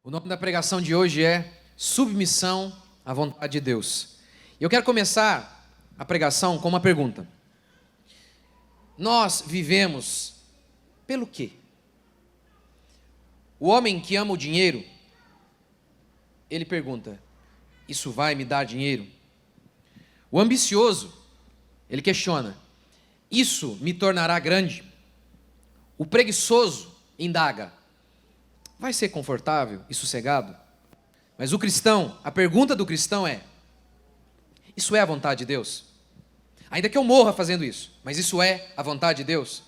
O nome da pregação de hoje é Submissão à Vontade de Deus. E eu quero começar a pregação com uma pergunta. Nós vivemos pelo quê? O homem que ama o dinheiro, ele pergunta: isso vai me dar dinheiro? O ambicioso, ele questiona: isso me tornará grande? O preguiçoso indaga: vai ser confortável e sossegado? Mas o cristão, a pergunta do cristão é: isso é a vontade de Deus? Ainda que eu morra fazendo isso, mas isso é a vontade de Deus?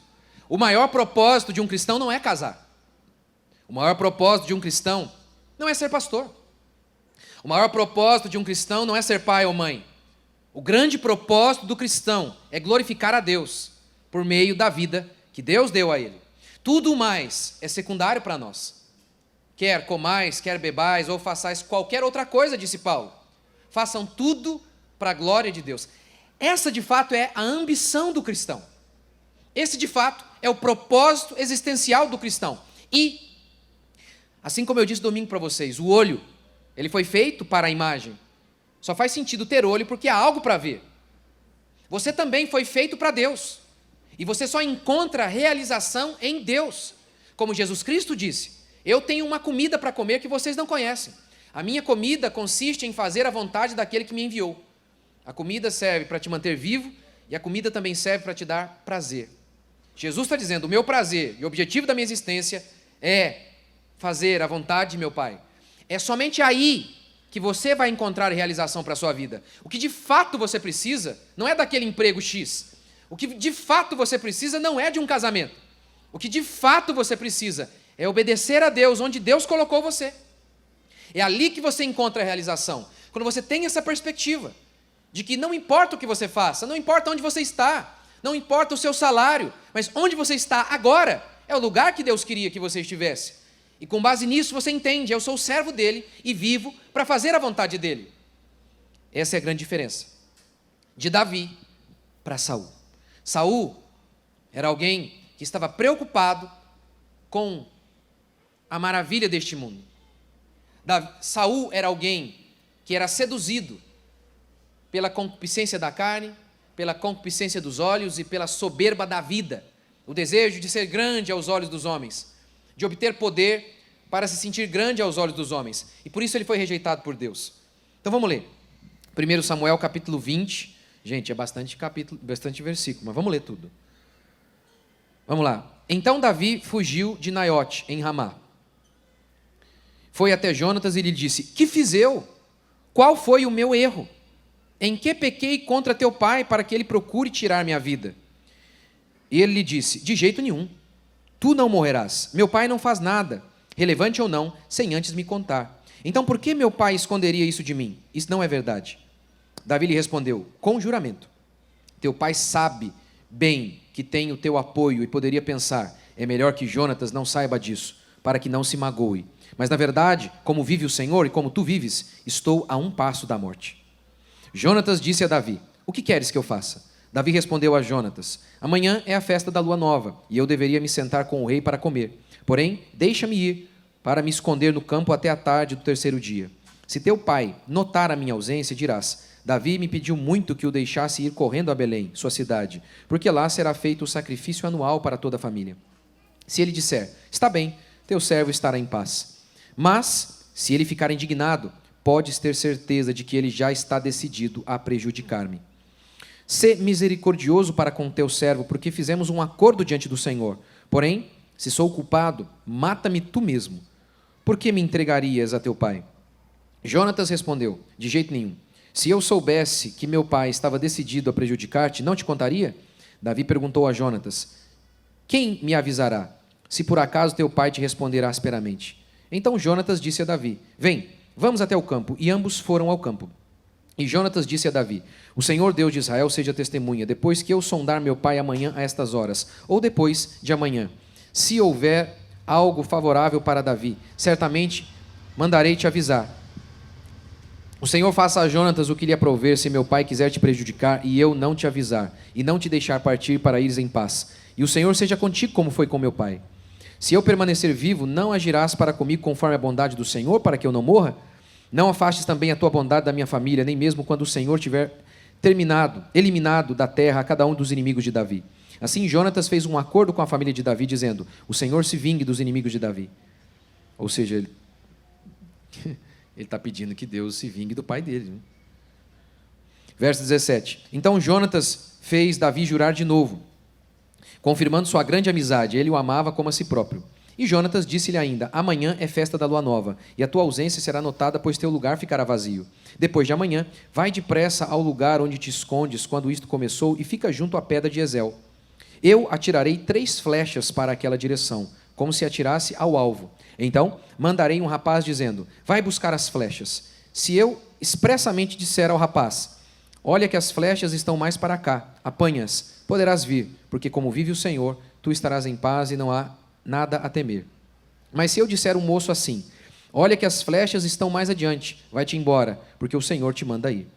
O maior propósito de um cristão não é casar. O maior propósito de um cristão não é ser pastor. O maior propósito de um cristão não é ser pai ou mãe. O grande propósito do cristão é glorificar a Deus por meio da vida que Deus deu a ele. Tudo mais é secundário para nós. Quer comais, quer bebais ou façais qualquer outra coisa, disse Paulo. Façam tudo para a glória de Deus. Essa de fato é a ambição do cristão. Esse de fato é o propósito existencial do cristão. E, assim como eu disse domingo para vocês, o olho, ele foi feito para a imagem. Só faz sentido ter olho porque há algo para ver. Você também foi feito para Deus. E você só encontra realização em Deus. Como Jesus Cristo disse: eu tenho uma comida para comer que vocês não conhecem. A minha comida consiste em fazer a vontade daquele que me enviou. A comida serve para te manter vivo e a comida também serve para te dar prazer. Jesus está dizendo: o meu prazer e o objetivo da minha existência é fazer a vontade de meu Pai. É somente aí que você vai encontrar realização para a sua vida. O que de fato você precisa não é daquele emprego X. O que de fato você precisa não é de um casamento. O que de fato você precisa é obedecer a Deus onde Deus colocou você. É ali que você encontra a realização. Quando você tem essa perspectiva de que não importa o que você faça, não importa onde você está, não importa o seu salário, mas onde você está agora é o lugar que Deus queria que você estivesse. E com base nisso você entende: eu sou servo dele e vivo para fazer a vontade dele. Essa é a grande diferença de Davi para Saul. Saul era alguém que estava preocupado com a maravilha deste mundo. Saul era alguém que era seduzido pela concupiscência da carne, pela concupiscência dos olhos e pela soberba da vida. O desejo de ser grande aos olhos dos homens, de obter poder para se sentir grande aos olhos dos homens. E por isso ele foi rejeitado por Deus. Então vamos ler. 1 Samuel capítulo 20. Gente, é bastante versículo, mas vamos ler tudo. Vamos lá. Então Davi fugiu de Naiote, em Ramá. Foi até Jonatas e lhe disse: que fiz eu? Qual foi o meu erro? Em que pequei contra teu pai para que ele procure tirar minha vida? E ele lhe disse: de jeito nenhum. Tu não morrerás. Meu pai não faz nada, relevante ou não, sem antes me contar. Então por que meu pai esconderia isso de mim? Isso não é verdade. Davi lhe respondeu: com juramento. Teu pai sabe bem que tem o teu apoio e poderia pensar: é melhor que Jonatas não saiba disso, para que não se magoe. Mas na verdade, como vive o Senhor e como tu vives, estou a um passo da morte. Jonatas disse a Davi: o que queres que eu faça? Davi respondeu a Jonatas: amanhã é a festa da lua nova, e eu deveria me sentar com o rei para comer. Porém, deixa-me ir para me esconder no campo até a tarde do terceiro dia. Se teu pai notar a minha ausência, dirás: Davi me pediu muito que o deixasse ir correndo a Belém, sua cidade, porque lá será feito o sacrifício anual para toda a família. Se ele disser: está bem, teu servo estará em paz. Mas, se ele ficar indignado, podes ter certeza de que ele já está decidido a prejudicar-me. Sê misericordioso para com teu servo, porque fizemos um acordo diante do Senhor. Porém, se sou culpado, mata-me tu mesmo. Por que me entregarias a teu pai? Jonatas respondeu: de jeito nenhum. Se eu soubesse que meu pai estava decidido a prejudicar-te, não te contaria? Davi perguntou a Jonatas: quem me avisará, se por acaso teu pai te responder asperamente? Então Jonatas disse a Davi: vem, vamos até o campo. E ambos foram ao campo. E Jonatas disse a Davi: o Senhor Deus de Israel seja testemunha, depois que eu sondar meu pai amanhã a estas horas, ou depois de amanhã, se houver algo favorável para Davi, certamente mandarei te avisar. O Senhor faça a Jonatas o que lhe aprouver, se meu pai quiser te prejudicar e eu não te avisar, e não te deixar partir para ires em paz. E o Senhor seja contigo como foi com meu pai. Se eu permanecer vivo, não agirás para comigo conforme a bondade do Senhor, para que eu não morra? Não afastes também a tua bondade da minha família, nem mesmo quando o Senhor tiver eliminado da terra a cada um dos inimigos de Davi. Assim, Jonatas fez um acordo com a família de Davi, dizendo: o Senhor se vingue dos inimigos de Davi. Ou seja, ele está pedindo que Deus se vingue do pai dele. Né? Verso 17. Então Jonatas fez Davi jurar de novo, confirmando sua grande amizade. Ele o amava como a si próprio. E Jonatas disse-lhe ainda: amanhã é festa da lua nova, e a tua ausência será notada, pois teu lugar ficará vazio. Depois de amanhã, vai depressa ao lugar onde te escondes quando isto começou, e fica junto à pedra de Ezel. Eu atirarei 3 flechas para aquela direção, como se atirasse ao alvo. Então mandarei um rapaz dizendo: vai buscar as flechas. Se eu expressamente disser ao rapaz: olha que as flechas estão mais para cá, apanha-as, poderás vir, porque como vive o Senhor, tu estarás em paz e não há nada a temer. Mas se eu disser ao moço assim: olha que as flechas estão mais adiante, vai-te embora, porque o Senhor te manda ir.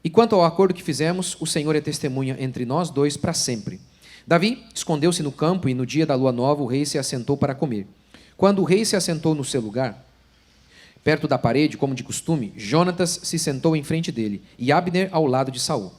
E quanto ao acordo que fizemos, o Senhor é testemunha entre nós dois para sempre. Davi escondeu-se no campo, e no dia da lua nova o rei se assentou para comer. Quando o rei se assentou no seu lugar, perto da parede, como de costume, Jonatas se sentou em frente dele, e Abner ao lado de Saul.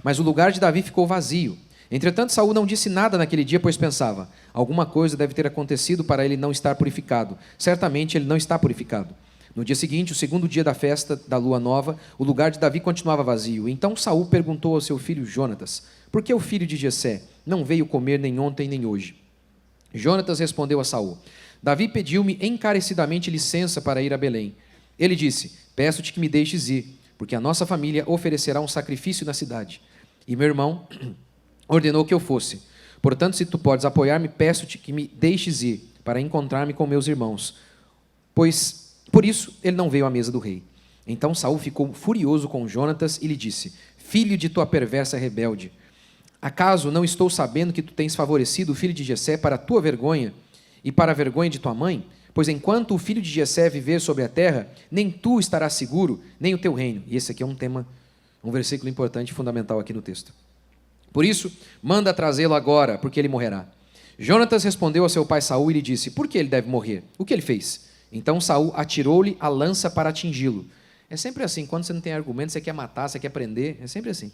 Mas o lugar de Davi ficou vazio. Entretanto, Saul não disse nada naquele dia, pois pensava: alguma coisa deve ter acontecido para ele não estar purificado. Certamente ele não está purificado. No dia seguinte, o segundo dia da festa da lua nova, o lugar de Davi continuava vazio. Então Saul perguntou ao seu filho Jonatas: por que o filho de Jessé não veio comer nem ontem nem hoje? Jonatas respondeu a Saul: Davi pediu-me encarecidamente licença para ir a Belém. Ele disse: peço-te que me deixes ir, porque a nossa família oferecerá um sacrifício na cidade. E meu irmão ordenou que eu fosse. Portanto, se tu podes apoiar-me, peço-te que me deixes ir, para encontrar-me com meus irmãos. Pois, por isso, ele não veio à mesa do rei. Então Saul ficou furioso com Jonatas e lhe disse: filho de tua perversa rebelde, acaso não estou sabendo que tu tens favorecido o filho de Jessé para a tua vergonha e para a vergonha de tua mãe? Pois enquanto o filho de Jessé viver sobre a terra, nem tu estarás seguro, nem o teu reino. E esse aqui é um versículo importante e fundamental aqui no texto. Por isso, manda trazê-lo agora, porque ele morrerá. Jonatas respondeu a seu pai Saul e lhe disse: por que ele deve morrer? O que ele fez? Então Saul atirou-lhe a lança para atingi-lo. É sempre assim, quando você não tem argumento, você quer matar, você quer prender, é sempre assim.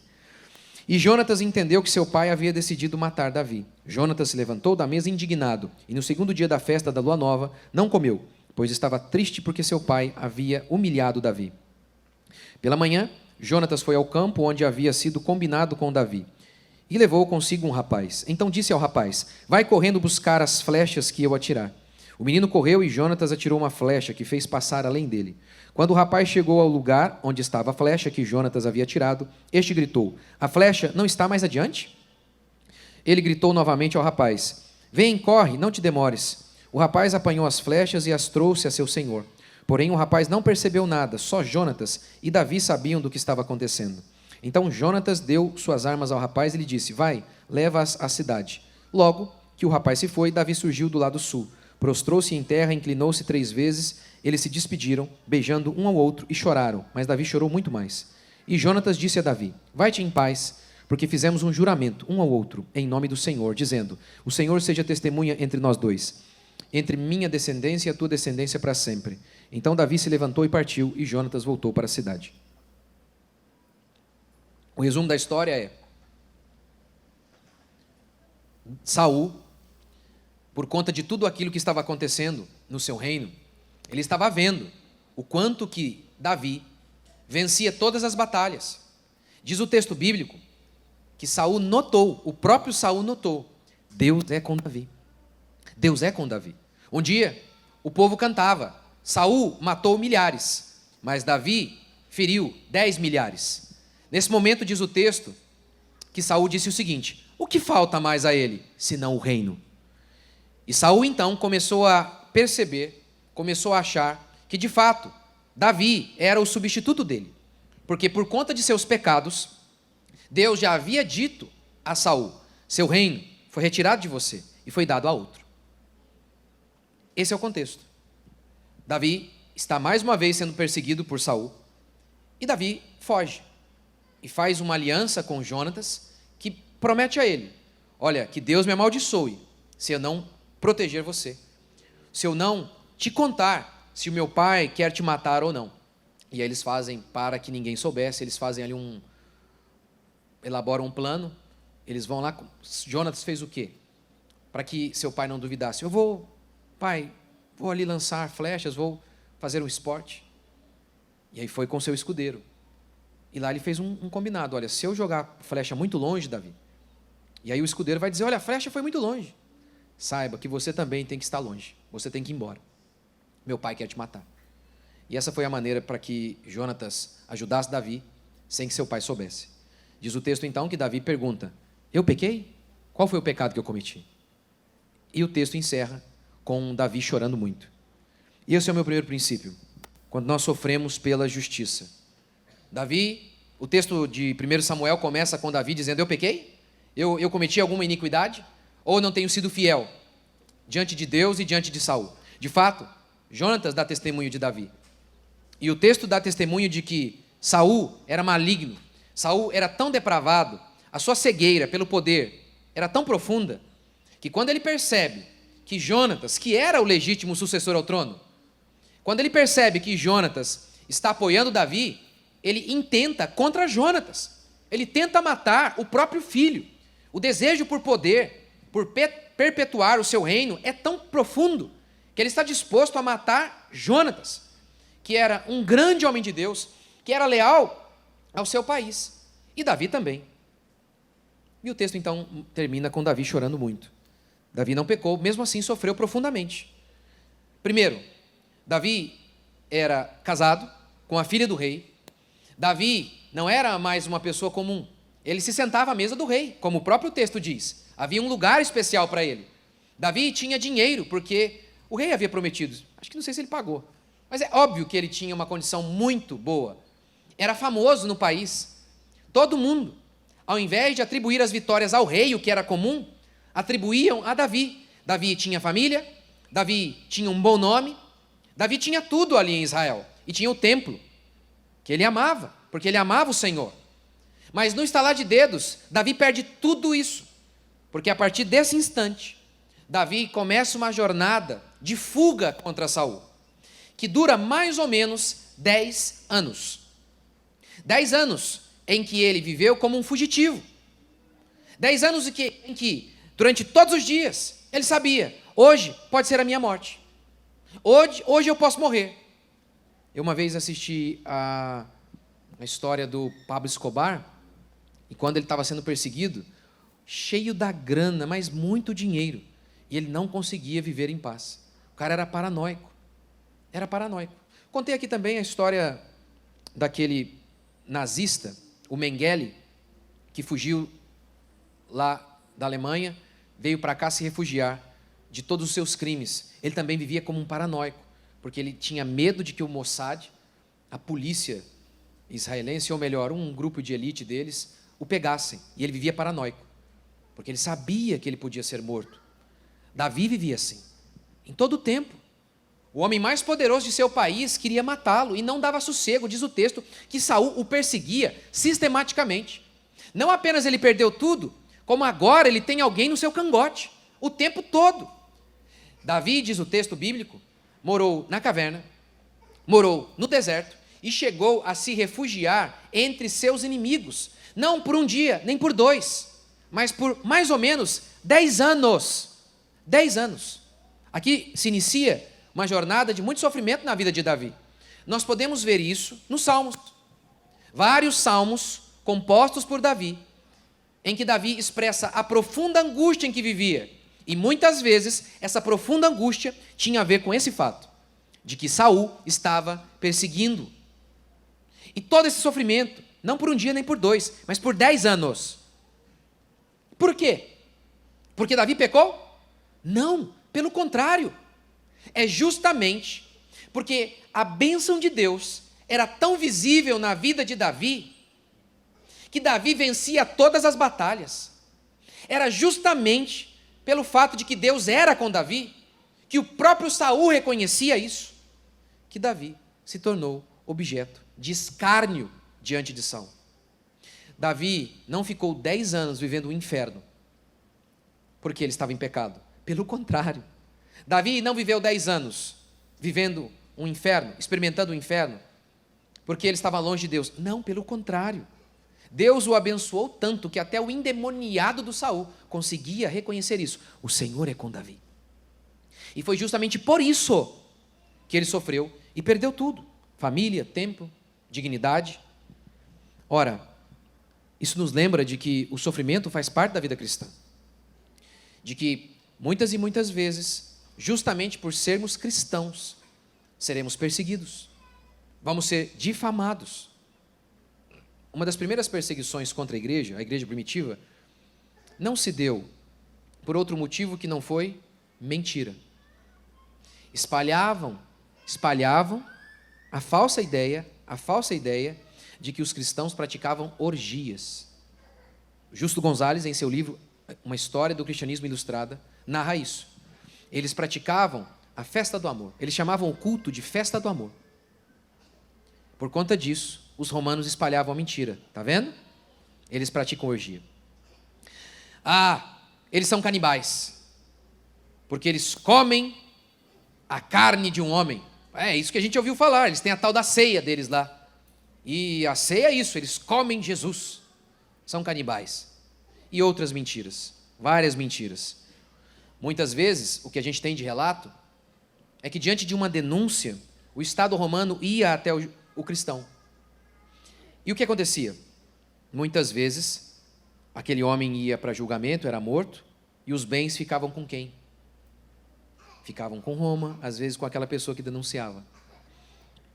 E Jonatas entendeu que seu pai havia decidido matar Davi. Jonatas se levantou da mesa indignado, e no segundo dia da festa da lua nova, não comeu, pois estava triste porque seu pai havia humilhado Davi. Pela manhã, Jonatas foi ao campo onde havia sido combinado com Davi, e levou consigo um rapaz. Então disse ao rapaz: vai correndo buscar as flechas que eu atirar. O menino correu e Jonatas atirou uma flecha que fez passar além dele. Quando o rapaz chegou ao lugar onde estava a flecha que Jonatas havia atirado, este gritou: a flecha não está mais adiante? Ele gritou novamente ao rapaz: vem, corre, não te demores. O rapaz apanhou as flechas e as trouxe a seu senhor. Porém o rapaz não percebeu nada, só Jonatas e Davi sabiam do que estava acontecendo. Então Jonatas deu suas armas ao rapaz e lhe disse: vai, leva-as à cidade. Logo que o rapaz se foi, Davi surgiu do lado sul. Prostrou-se em terra, inclinou-se 3 vezes. Eles se despediram, beijando um ao outro, e choraram. Mas Davi chorou muito mais. E Jonatas disse a Davi: vai-te em paz, porque fizemos um juramento um ao outro, em nome do Senhor, dizendo: o Senhor seja testemunha entre nós dois, entre minha descendência e a tua descendência para sempre. Então Davi se levantou e partiu, e Jonatas voltou para a cidade. O resumo da história é: Saul, por conta de tudo aquilo que estava acontecendo no seu reino, ele estava vendo o quanto que Davi vencia todas as batalhas. Diz o texto bíblico que Saul notou, o próprio Saul notou: Deus é com Davi. Deus é com Davi. Um dia, o povo cantava: Saul matou milhares, mas Davi feriu 10 milhares. Nesse momento, diz o texto, que Saul disse o seguinte: o que falta mais a ele, senão o reino? E Saul, então, começou a perceber, começou a achar que, de fato, Davi era o substituto dele. Porque, por conta de seus pecados, Deus já havia dito a Saul: seu reino foi retirado de você e foi dado a outro. Esse é o contexto. Davi está mais uma vez sendo perseguido por Saul, e Davi foge e faz uma aliança com Jonatas, que promete a ele: olha, que Deus me amaldiçoe se eu não proteger você. se eu não te contar se o meu pai quer te matar ou não. E aí eles fazem, para que ninguém soubesse, eles fazem ali elaboram um plano, eles vão lá, Jonatas fez o quê? Para que seu pai não duvidasse. Pai, vou ali lançar flechas, vou fazer um esporte. E aí foi com seu escudeiro. E lá ele fez um combinado, olha, se eu jogar flecha muito longe, Davi, e aí o escudeiro vai dizer, olha, a flecha foi muito longe. Saiba que você também tem que estar longe, você tem que ir embora. Meu pai quer te matar. E essa foi a maneira para que Jonatas ajudasse Davi, sem que seu pai soubesse. Diz o texto então que Davi pergunta, eu pequei? Qual foi o pecado que eu cometi? E o texto encerra com Davi chorando muito. E esse é o meu primeiro princípio, quando nós sofremos pela justiça. Davi, o texto de 1 Samuel começa com Davi dizendo, eu pequei? Eu cometi alguma iniquidade? Ou não tenho sido fiel diante de Deus e diante de Saul? De fato, Jonatas dá testemunho de Davi. E o texto dá testemunho de que Saul era maligno, Saul era tão depravado, a sua cegueira pelo poder era tão profunda, que quando ele percebe que Jonatas, que era o legítimo sucessor ao trono, quando ele percebe que Jonatas está apoiando Davi, ele intenta contra Jonatas, ele tenta matar o próprio filho. O desejo por poder, por perpetuar o seu reino é tão profundo, que ele está disposto a matar Jonatas, que era um grande homem de Deus, que era leal ao seu país, e Davi também. E o texto então termina com Davi chorando muito. Davi não pecou, mesmo assim sofreu profundamente. Primeiro, Davi era casado com a filha do rei. Davi não era mais uma pessoa comum, ele se sentava à mesa do rei, como o próprio texto diz, havia um lugar especial para ele. Davi tinha dinheiro, porque o rei havia prometido, acho que não sei se ele pagou, mas é óbvio que ele tinha uma condição muito boa, era famoso no país, todo mundo, ao invés de atribuir as vitórias ao rei, o que era comum, atribuíam a Davi. Davi tinha família, Davi tinha um bom nome, Davi tinha tudo ali em Israel, e tinha o templo, que ele amava, porque ele amava o Senhor. Mas no estalar de dedos, Davi perde tudo isso, porque a partir desse instante, Davi começa uma jornada de fuga contra Saul, que dura mais ou menos 10 anos. 10 anos em que ele viveu como um fugitivo. 10 anos em que, durante todos os dias, ele sabia, hoje pode ser a minha morte. Hoje eu posso morrer. Eu uma vez assisti a história do Pablo Escobar, e quando ele estava sendo perseguido, cheio da grana, mas muito dinheiro, e ele não conseguia viver em paz. O cara era paranoico. Era paranoico. Contei aqui também a história daquele nazista, o Mengele, que fugiu lá da Alemanha, veio para cá se refugiar de todos os seus crimes. Ele também vivia como um paranoico, porque ele tinha medo de que o Mossad, a polícia israelense, ou melhor, um grupo de elite deles, o pegassem. E ele vivia paranoico, porque ele sabia que ele podia ser morto. Davi vivia assim, em todo o tempo. O homem mais poderoso de seu país queria matá-lo e não dava sossego. Diz o texto que Saul o perseguia sistematicamente. Não apenas ele perdeu tudo, como agora ele tem alguém no seu cangote, o tempo todo. Davi, diz o texto bíblico, morou na caverna, morou no deserto e chegou a se refugiar entre seus inimigos, não por um dia, nem por 2, mas por mais ou menos 10 anos. 10 anos. Aqui se inicia uma jornada de muito sofrimento na vida de Davi. Nós podemos ver isso nos Salmos. Vários salmos compostos por Davi, em que Davi expressa a profunda angústia em que vivia. E muitas vezes essa profunda angústia tinha a ver com esse fato, de que Saul estava perseguindo. E todo esse sofrimento, não por um dia nem por 2, mas por 10 anos. Por quê? Porque Davi pecou? Não, pelo contrário. É justamente porque a bênção de Deus era tão visível na vida de Davi, que Davi vencia todas as batalhas. Era justamente pelo fato de que Deus era com Davi, que o próprio Saul reconhecia isso, que Davi se tornou objeto de escárnio diante de Saul. Davi não ficou 10 anos vivendo o inferno, porque ele estava em pecado. Pelo contrário, Davi não viveu 10 anos vivendo um inferno, experimentando o inferno, porque ele estava longe de Deus. Não, pelo contrário. Deus o abençoou tanto que até o endemoniado do Saul conseguia reconhecer isso. O Senhor é com Davi. E foi justamente por isso que ele sofreu e perdeu tudo. Família, tempo, dignidade. Ora, isso nos lembra de que o sofrimento faz parte da vida cristã. De que muitas e muitas vezes, justamente por sermos cristãos, seremos perseguidos. Vamos ser difamados. Uma das primeiras perseguições contra a igreja primitiva, não se deu por outro motivo que não foi mentira. Espalhavam a falsa ideia de que os cristãos praticavam orgias. Justo Gonzalez, em seu livro Uma História do Cristianismo Ilustrada, narra isso. Eles praticavam a festa do amor. Eles chamavam o culto de festa do amor. Por conta disso, os romanos espalhavam a mentira. Está vendo? Eles praticam orgia. Eles são canibais, porque eles comem a carne de um homem. É isso que a gente ouviu falar. Eles têm a tal da ceia deles lá. E a ceia é isso, eles comem Jesus. São canibais. E outras mentiras, várias mentiras. Muitas vezes, o que a gente tem de relato é que diante de uma denúncia, o Estado romano ia até o cristão. E o que acontecia? Muitas vezes, aquele homem ia para julgamento, era morto, e os bens ficavam com quem? Ficavam com Roma, às vezes com aquela pessoa que denunciava.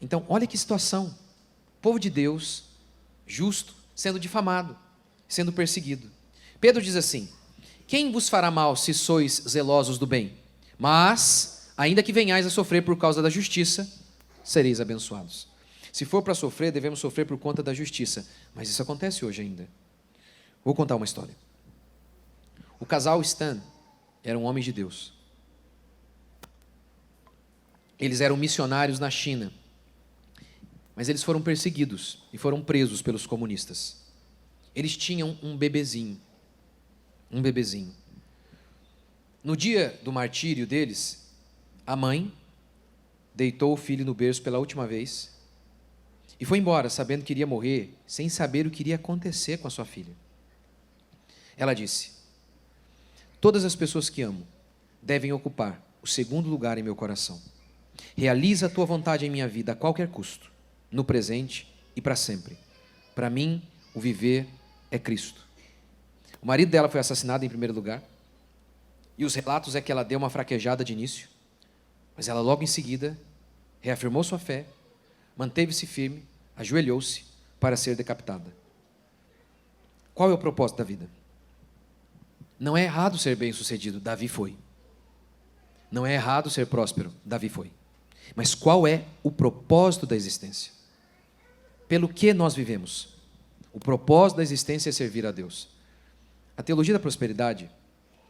Então, olha que situação. O povo de Deus, justo, sendo difamado, sendo perseguido. Pedro diz assim: quem vos fará mal se sois zelosos do bem? Mas, ainda que venhais a sofrer por causa da justiça, sereis abençoados. Se for para sofrer, devemos sofrer por conta da justiça. Mas isso acontece hoje ainda. Vou contar uma história. O casal Stan era um homem de Deus. Eles eram missionários na China. Mas eles foram perseguidos e foram presos pelos comunistas. Eles tinham um bebezinho. Um bebezinho. No dia do martírio deles, a mãe deitou o filho no berço pela última vez e foi embora, sabendo que iria morrer, sem saber o que iria acontecer com a sua filha. Ela disse: todas as pessoas que amo devem ocupar o segundo lugar em meu coração. Realiza a tua vontade em minha vida a qualquer custo, no presente e para sempre. Para mim, o viver é Cristo. O marido dela foi assassinado em primeiro lugar, e os relatos é que ela deu uma fraquejada de início, mas ela logo em seguida reafirmou sua fé, manteve-se firme, ajoelhou-se para ser decapitada. Qual é o propósito da vida? Não é errado ser bem-sucedido, Davi foi. Não é errado ser próspero, Davi foi. Mas qual é o propósito da existência? Pelo que nós vivemos? O propósito da existência é servir a Deus. A teologia da prosperidade,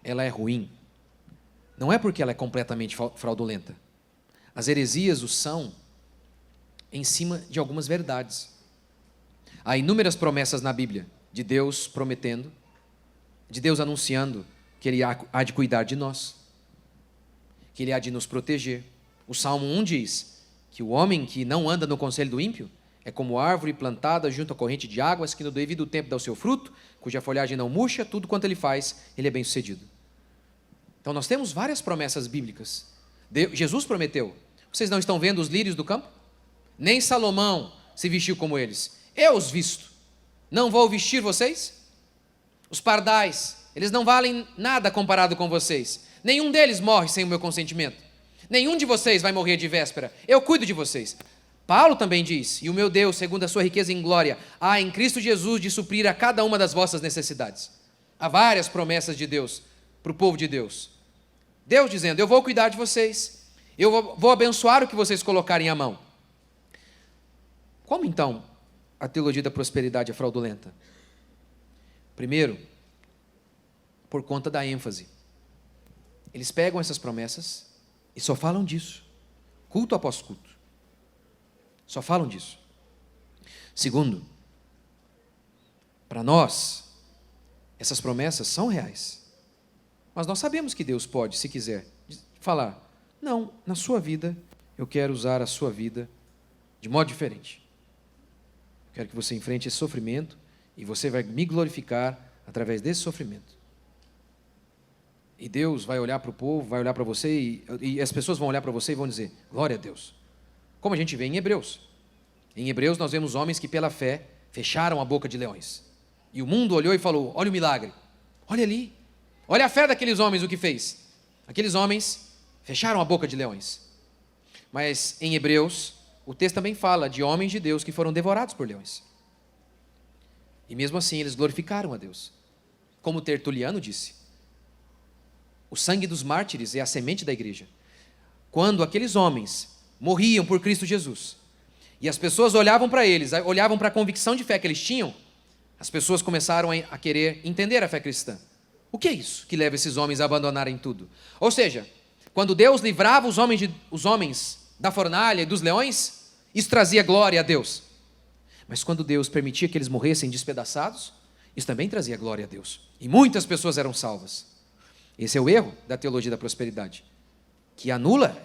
ela é ruim. Não é porque ela é completamente fraudulenta. As heresias o são em cima de algumas verdades. Há inúmeras promessas na Bíblia de Deus prometendo, de Deus anunciando que Ele há de cuidar de nós, que Ele há de nos proteger. O Salmo 1 diz que o homem que não anda no conselho do ímpio é como árvore plantada junto à corrente de águas, que no devido tempo dá o seu fruto, cuja folhagem não murcha, tudo quanto ele faz, ele é bem-sucedido. Então nós temos várias promessas bíblicas. Jesus prometeu: vocês não estão vendo os lírios do campo? Nem Salomão se vestiu como eles. Eu os visto. Não vou vestir vocês? Os pardais, eles não valem nada comparado com vocês. Nenhum deles morre sem o meu consentimento. Nenhum de vocês vai morrer de véspera. Eu cuido de vocês. Paulo também diz: e o meu Deus, segundo a sua riqueza em glória, há em Cristo Jesus de suprir a cada uma das vossas necessidades. Há várias promessas de Deus para o povo de Deus. Deus dizendo: eu vou cuidar de vocês. Eu vou abençoar o que vocês colocarem à mão. Como então a teologia da prosperidade é fraudulenta? Primeiro, por conta da ênfase. Eles pegam essas promessas e só falam disso, culto após culto. Só falam disso. Segundo, para nós, essas promessas são reais. Mas nós sabemos que Deus pode, se quiser, falar: Não, na sua vida, eu quero usar a sua vida de modo diferente. Eu quero que você enfrente esse sofrimento e você vai me glorificar através desse sofrimento. E Deus vai olhar para o povo, vai olhar para você e as pessoas vão olhar para você e vão dizer, glória a Deus. Como a gente vê em Hebreus. Em Hebreus nós vemos homens que pela fé fecharam a boca de leões. E o mundo olhou e falou, olha o milagre. Olha ali. Olha a fé daqueles homens o que fez. Aqueles homens fecharam a boca de leões. Mas em Hebreus, o texto também fala de homens de Deus que foram devorados por leões. E mesmo assim eles glorificaram a Deus. Como Tertuliano disse, o sangue dos mártires é a semente da igreja. Quando aqueles homens morriam por Cristo Jesus, e as pessoas olhavam para eles, olhavam para a convicção de fé que eles tinham, as pessoas começaram a querer entender a fé cristã. O que é isso que leva esses homens a abandonarem tudo? Ou seja, quando Deus livrava os homens da fornalha e dos leões, isso trazia glória a Deus. Mas quando Deus permitia que eles morressem despedaçados, isso também trazia glória a Deus. E muitas pessoas eram salvas. Esse é o erro da teologia da prosperidade, que anula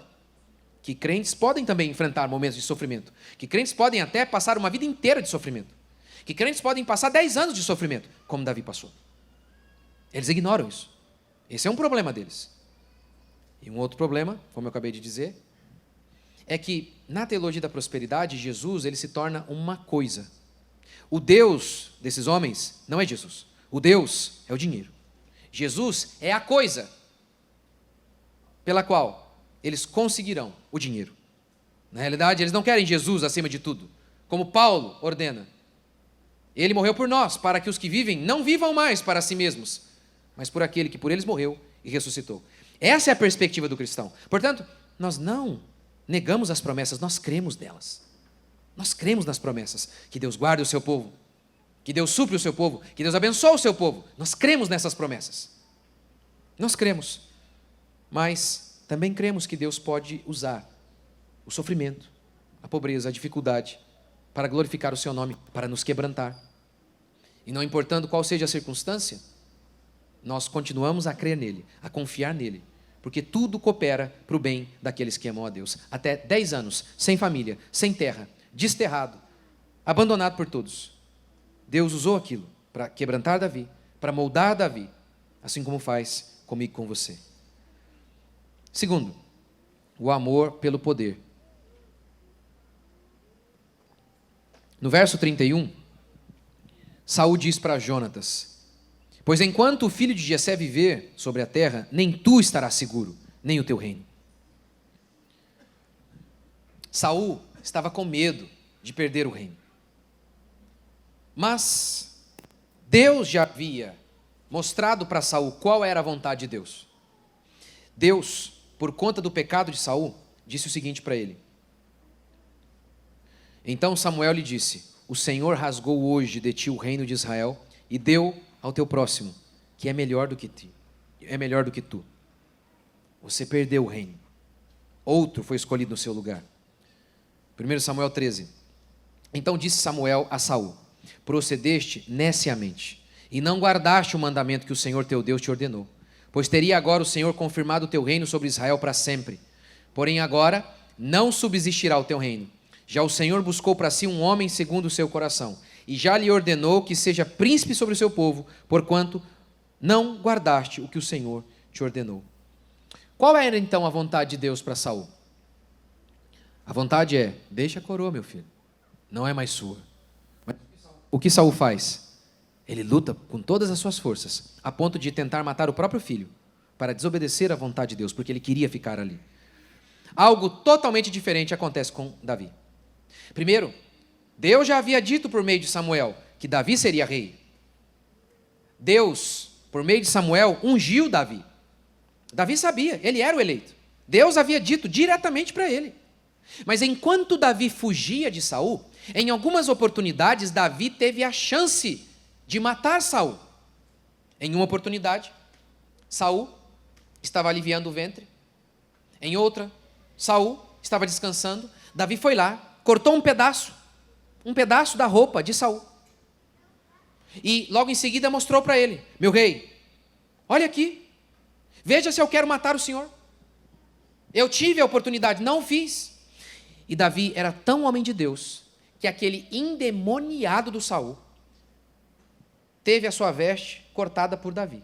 que crentes podem também enfrentar momentos de sofrimento, que crentes podem até passar uma vida inteira de sofrimento, que crentes podem passar 10 anos de sofrimento, como Davi passou. Eles ignoram isso. Esse é um problema deles. E um outro problema, como eu acabei de dizer, é que na teologia da prosperidade, Jesus ele se torna uma coisa. O Deus desses homens não é Jesus. O Deus é o dinheiro. Jesus é a coisa pela qual eles conseguirão o dinheiro. Na realidade, eles não querem Jesus acima de tudo, como Paulo ordena. Ele morreu por nós, para que os que vivem não vivam mais para si mesmos, mas por aquele que por eles morreu e ressuscitou. Essa é a perspectiva do cristão. Portanto, nós não negamos as promessas, nós cremos nelas. Nós cremos nas promessas, que Deus guarde o seu povo, que Deus supre o seu povo, que Deus abençoe o seu povo. Nós cremos nessas promessas. Nós cremos. Mas também cremos que Deus pode usar o sofrimento, a pobreza, a dificuldade, para glorificar o seu nome, para nos quebrantar. E não importando qual seja a circunstância, nós continuamos a crer nele, a confiar nele, porque tudo coopera para o bem daqueles que amam a Deus. Até 10 anos, sem família, sem terra, desterrado, abandonado por todos. Deus usou aquilo para quebrantar Davi, para moldar Davi, assim como faz comigo e com você. Segundo, o amor pelo poder. No verso 31, Saul diz para Jonatas, pois enquanto o filho de Jessé viver sobre a terra, nem tu estarás seguro, nem o teu reino. Saul estava com medo de perder o reino. Mas Deus já havia mostrado para Saul qual era a vontade de Deus. Deus, por conta do pecado de Saul, disse o seguinte para ele. Então Samuel lhe disse, o Senhor rasgou hoje de ti o reino de Israel e deu ao teu próximo, que é melhor do que tu. Você perdeu o reino. Outro foi escolhido no seu lugar. 1 Samuel 13. Então disse Samuel a Saul, procedeste neciamente, e não guardaste o mandamento que o Senhor teu Deus te ordenou, pois teria agora o Senhor confirmado o teu reino sobre Israel para sempre. Porém agora não subsistirá o teu reino. Já o Senhor buscou para si um homem segundo o seu coração, e já lhe ordenou que seja príncipe sobre o seu povo, porquanto não guardaste o que o Senhor te ordenou. Qual era então a vontade de Deus para Saul? A vontade é, deixa a coroa, meu filho, não é mais sua. Mas o que Saul faz? Ele luta com todas as suas forças, a ponto de tentar matar o próprio filho, para desobedecer à vontade de Deus, porque ele queria ficar ali. Algo totalmente diferente acontece com Davi. Primeiro, Deus já havia dito por meio de Samuel que Davi seria rei. Deus, por meio de Samuel, ungiu Davi. Davi sabia, ele era o eleito. Deus havia dito diretamente para ele. Mas enquanto Davi fugia de Saul, em algumas oportunidades Davi teve a chance de matar Saul. Em uma oportunidade, Saul estava aliviando o ventre. Em outra, Saul estava descansando. Davi foi lá, cortou um pedaço da roupa de Saul. E logo em seguida mostrou para ele, meu rei, olha aqui, veja se eu quero matar o senhor. Eu tive a oportunidade, não fiz. E Davi era tão homem de Deus, que aquele endemoniado do Saul teve a sua veste cortada por Davi.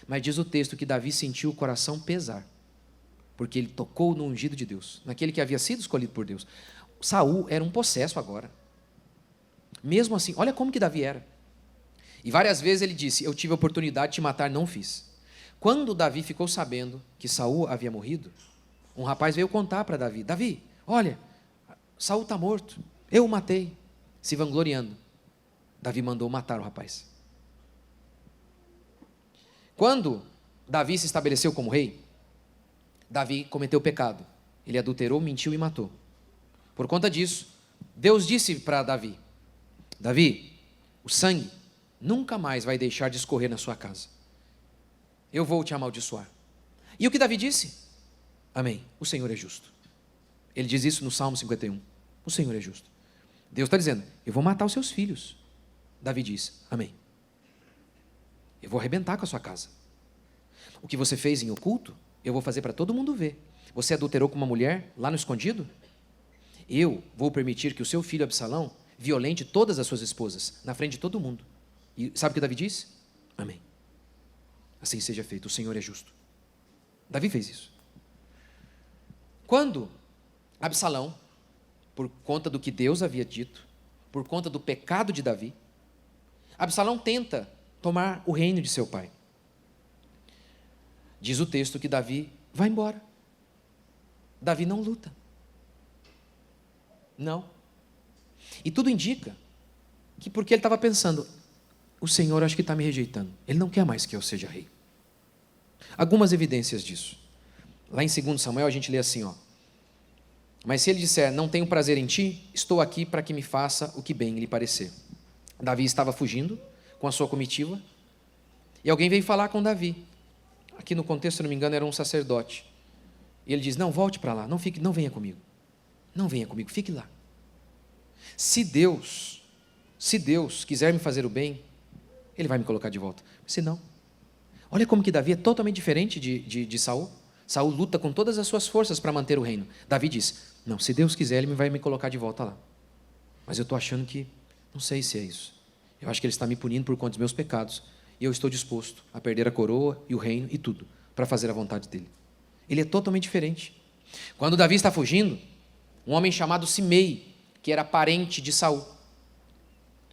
Mas diz o texto que Davi sentiu o coração pesar, porque ele tocou no ungido de Deus, naquele que havia sido escolhido por Deus. Saul era um possesso agora. Mesmo assim, olha como que Davi era. E várias vezes ele disse: eu tive a oportunidade de te matar, não fiz. Quando Davi ficou sabendo que Saul havia morrido, um rapaz veio contar para Davi: Davi, olha, Saul está morto, eu o matei, se vangloriando. Davi mandou matar o rapaz. Quando Davi se estabeleceu como rei, Davi cometeu pecado. Ele adulterou, mentiu e matou. Por conta disso, Deus disse para Davi: Davi, o sangue nunca mais vai deixar de escorrer na sua casa. Eu vou te amaldiçoar. E o que Davi disse? Amém. O Senhor é justo. Ele diz isso no Salmo 51. O Senhor é justo. Deus está dizendo: eu vou matar os seus filhos. Davi diz: amém. Eu vou arrebentar com a sua casa. O que você fez em oculto, eu vou fazer para todo mundo ver. Você adulterou com uma mulher lá no escondido? Eu vou permitir que o seu filho Absalão violente todas as suas esposas, na frente de todo mundo. E sabe o que Davi disse? Amém. Assim seja feito, o Senhor é justo. Davi fez isso. Quando Absalão, por conta do que Deus havia dito, por conta do pecado de Davi, Absalão tenta tomar o reino de seu pai. Diz o texto que Davi vai embora. Davi não luta. Não. E tudo indica que porque ele estava pensando: o Senhor acho que está me rejeitando. Ele não quer mais que eu seja rei. Algumas evidências disso. Lá em 2 Samuel a gente lê assim, mas se ele disser: não tenho prazer em ti, estou aqui para que me faça o que bem lhe parecer. Davi estava fugindo com a sua comitiva, e alguém veio falar com Davi. Aqui no contexto, se não me engano, era um sacerdote. E ele diz: não, volte para lá, não venha comigo. Não venha comigo, fique lá. Se Deus quiser me fazer o bem, Ele vai me colocar de volta. Se não, olha como que Davi é totalmente diferente de Saul. Saul luta com todas as suas forças para manter o reino. Davi diz: não, se Deus quiser, Ele vai me colocar de volta lá. Mas eu estou achando que, não sei se é isso. Eu acho que Ele está me punindo por conta dos meus pecados. E eu estou disposto a perder a coroa e o reino e tudo, para fazer a vontade dEle. Ele é totalmente diferente. Quando Davi está fugindo, um homem chamado Simei, que era parente de Saul,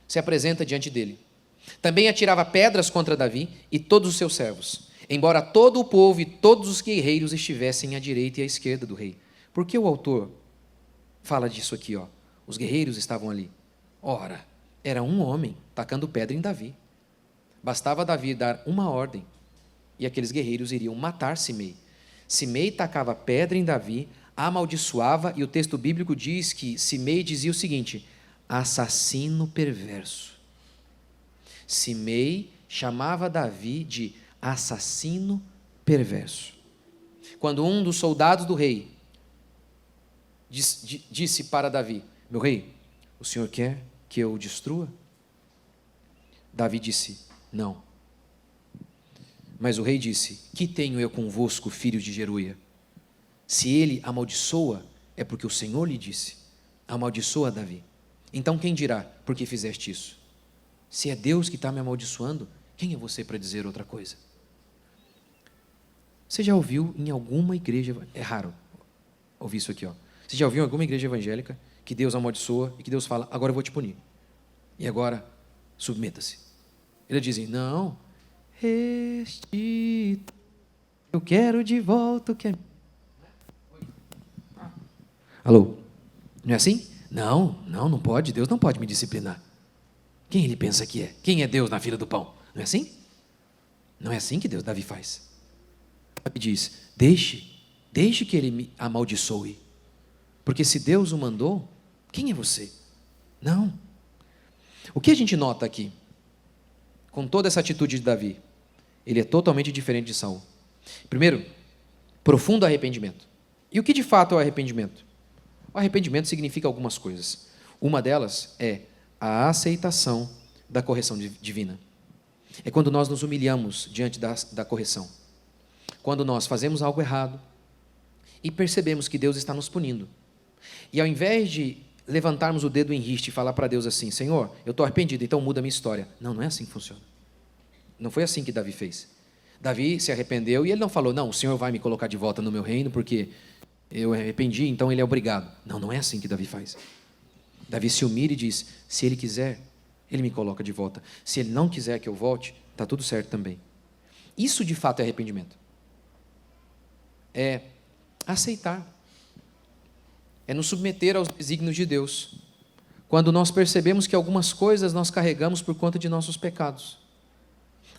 se apresenta diante dele. Também atirava pedras contra Davi e todos os seus servos, embora todo o povo e todos os guerreiros estivessem à direita e à esquerda do rei. Por que o autor fala disso aqui? Os guerreiros estavam ali. Ora, era um homem tacando pedra em Davi. Bastava Davi dar uma ordem e aqueles guerreiros iriam matar Simei. Simei tacava pedra em Davi, amaldiçoava, e o texto bíblico diz que Simei dizia o seguinte: assassino perverso. Simei chamava Davi de assassino perverso. Quando um dos soldados do rei disse para Davi: meu rei, o senhor quer que eu o destrua? Davi disse: não. Mas o rei disse: que tenho eu convosco, filho de Jeruia? Se ele amaldiçoa, é porque o Senhor lhe disse: amaldiçoa Davi. Então quem dirá: por que fizeste isso? Se é Deus que está me amaldiçoando, quem é você para dizer outra coisa? Você já ouviu em alguma igreja, é raro ouvir isso aqui, você já ouviu em alguma igreja evangélica que Deus amaldiçoa e que Deus fala: agora eu vou te punir, e agora submeta-se? Ele diz: não, eu quero de volta o que é. Alô? Não é assim? Não pode. Deus não pode me disciplinar. Quem ele pensa que é? Quem é Deus na fila do pão? Não é assim? Não é assim que Davi faz. Davi diz: deixe que ele me amaldiçoe. Porque se Deus o mandou, quem é você? Não. O que a gente nota aqui, com toda essa atitude de Davi? Ele é totalmente diferente de Saul. Primeiro, profundo arrependimento. E o que de fato é o arrependimento? O arrependimento significa algumas coisas. Uma delas é a aceitação da correção divina. É quando nós nos humilhamos diante da correção. Quando nós fazemos algo errado e percebemos que Deus está nos punindo. E ao invés de levantarmos o dedo em riste e falar para Deus assim: Senhor, eu estou arrependido, então muda a minha história. Não, não é assim que funciona. Não foi assim que Davi fez. Davi se arrependeu e ele não falou: não, o Senhor vai me colocar de volta no meu reino porque eu me arrependi, então ele é obrigado. Não, não é assim que Davi faz. Davi se humilha e diz: se ele quiser, ele me coloca de volta. Se ele não quiser que eu volte, está tudo certo também. Isso de fato é arrependimento. É aceitar. É nos submeter aos desígnios de Deus. Quando nós percebemos que algumas coisas nós carregamos por conta de nossos pecados.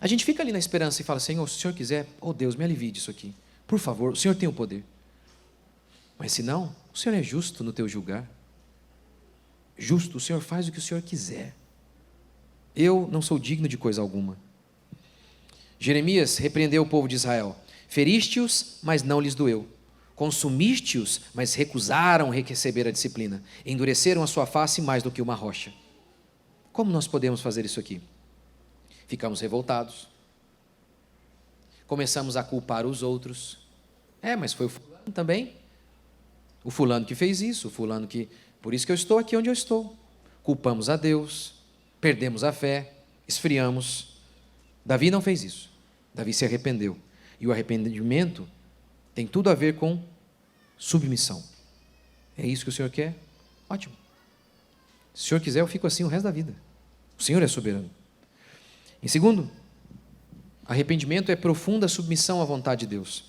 A gente fica ali na esperança e fala: Senhor, se o Senhor quiser, oh Deus, me alivie disso aqui. Por favor, o Senhor tem o poder. Mas se não, o Senhor é justo no teu julgar. Justo, o Senhor faz o que o Senhor quiser. Eu não sou digno de coisa alguma. Jeremias repreendeu o povo de Israel: feriste-os, mas não lhes doeu. Consumiste-os, mas recusaram receber a disciplina. Endureceram a sua face mais do que uma rocha. Como nós podemos fazer isso aqui? Ficamos revoltados. Começamos a culpar os outros. Mas foi o fulano também. O fulano que fez isso, o fulano que... Por isso que eu estou aqui onde eu estou. Culpamos a Deus, perdemos a fé, esfriamos. Davi não fez isso. Davi se arrependeu. E o arrependimento tem tudo a ver com submissão. É isso que o Senhor quer? Ótimo. Se o Senhor quiser, eu fico assim o resto da vida. O Senhor é soberano. Em segundo, arrependimento é profunda submissão à vontade de Deus.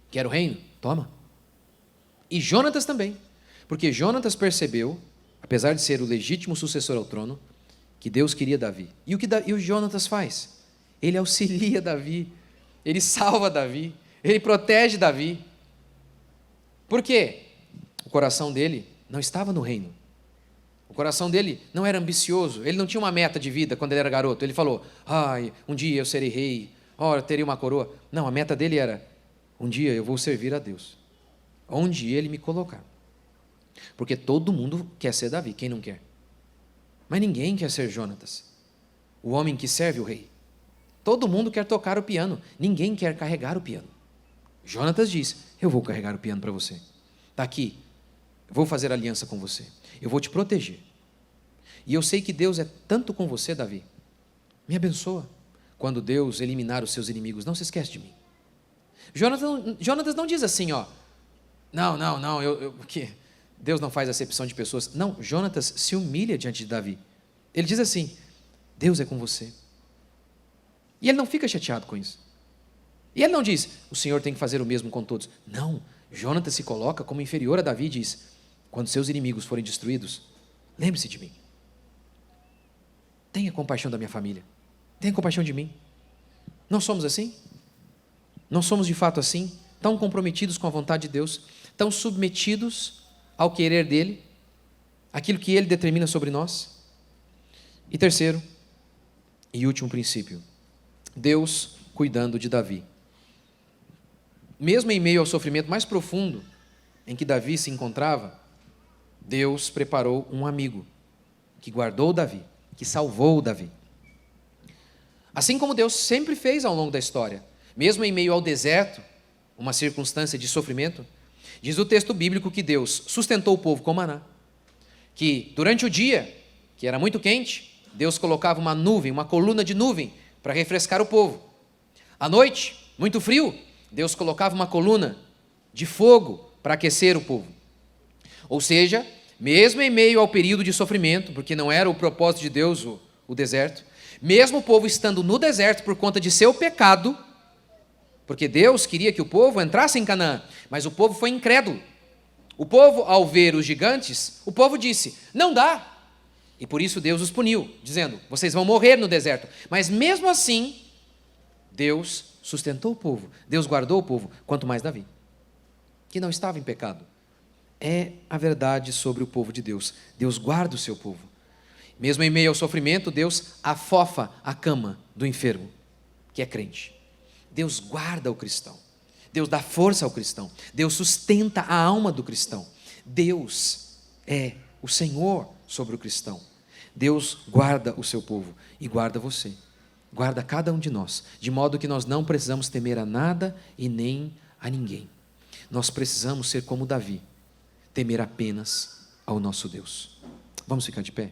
Quer o reino? Toma. E Jonatas também. Porque Jonatas percebeu, apesar de ser o legítimo sucessor ao trono, que Deus queria Davi. E o Jonatas faz? Ele auxilia Davi, ele salva Davi, ele protege Davi. Por quê? O coração dele não estava no reino. O coração dele não era ambicioso, ele não tinha uma meta de vida quando ele era garoto. Ele falou: um dia eu serei rei, eu terei uma coroa. Não, a meta dele era: um dia eu vou servir a Deus, onde ele me colocar. Porque todo mundo quer ser Davi, quem não quer? Mas ninguém quer ser Jonatas, o homem que serve o rei. Todo mundo quer tocar o piano, ninguém quer carregar o piano. Jonatas diz: eu vou carregar o piano para você. Está aqui, eu vou fazer aliança com você, eu vou te proteger. E eu sei que Deus é tanto com você, Davi. Me abençoa. Quando Deus eliminar os seus inimigos, não se esquece de mim. Jonatas não diz assim, porque Deus não faz acepção de pessoas. Não, Jonatas se humilha diante de Davi. Ele diz assim: Deus é com você. E ele não fica chateado com isso. E ele não diz: o Senhor tem que fazer o mesmo com todos. Não, Jonatas se coloca como inferior a Davi e diz: quando seus inimigos forem destruídos, lembre-se de mim. Tenha compaixão da minha família. Tenha compaixão de mim. Nós somos assim? Nós somos de fato assim? Tão comprometidos com a vontade de Deus? Tão submetidos ao querer dEle? Aquilo que Ele determina sobre nós? E terceiro e último princípio: Deus cuidando de Davi. Mesmo em meio ao sofrimento mais profundo em que Davi se encontrava, Deus preparou um amigo que guardou Davi, que salvou Davi. Assim como Deus sempre fez ao longo da história, mesmo em meio ao deserto, uma circunstância de sofrimento, diz o texto bíblico que Deus sustentou o povo com maná, que durante o dia, que era muito quente, Deus colocava uma nuvem, uma coluna de nuvem, para refrescar o povo. À noite, muito frio, Deus colocava uma coluna de fogo para aquecer o povo. Ou seja, mesmo em meio ao período de sofrimento, porque não era o propósito de Deus o deserto, mesmo o povo estando no deserto por conta de seu pecado, porque Deus queria que o povo entrasse em Canaã, mas o povo foi incrédulo. O povo, ao ver os gigantes, o povo disse: não dá. E por isso Deus os puniu, dizendo: vocês vão morrer no deserto. Mas mesmo assim, Deus sustentou o povo, Deus guardou o povo, quanto mais Davi, que não estava em pecado. É a verdade sobre o povo de Deus. Deus guarda o seu povo. Mesmo em meio ao sofrimento, Deus afofa a cama do enfermo, que é crente. Deus guarda o cristão. Deus dá força ao cristão. Deus sustenta a alma do cristão. Deus é o Senhor sobre o cristão. Deus guarda o seu povo e guarda você. Guarda cada um de nós, de modo que nós não precisamos temer a nada e nem a ninguém. Nós precisamos ser como Davi, temer apenas ao nosso Deus. Vamos ficar de pé?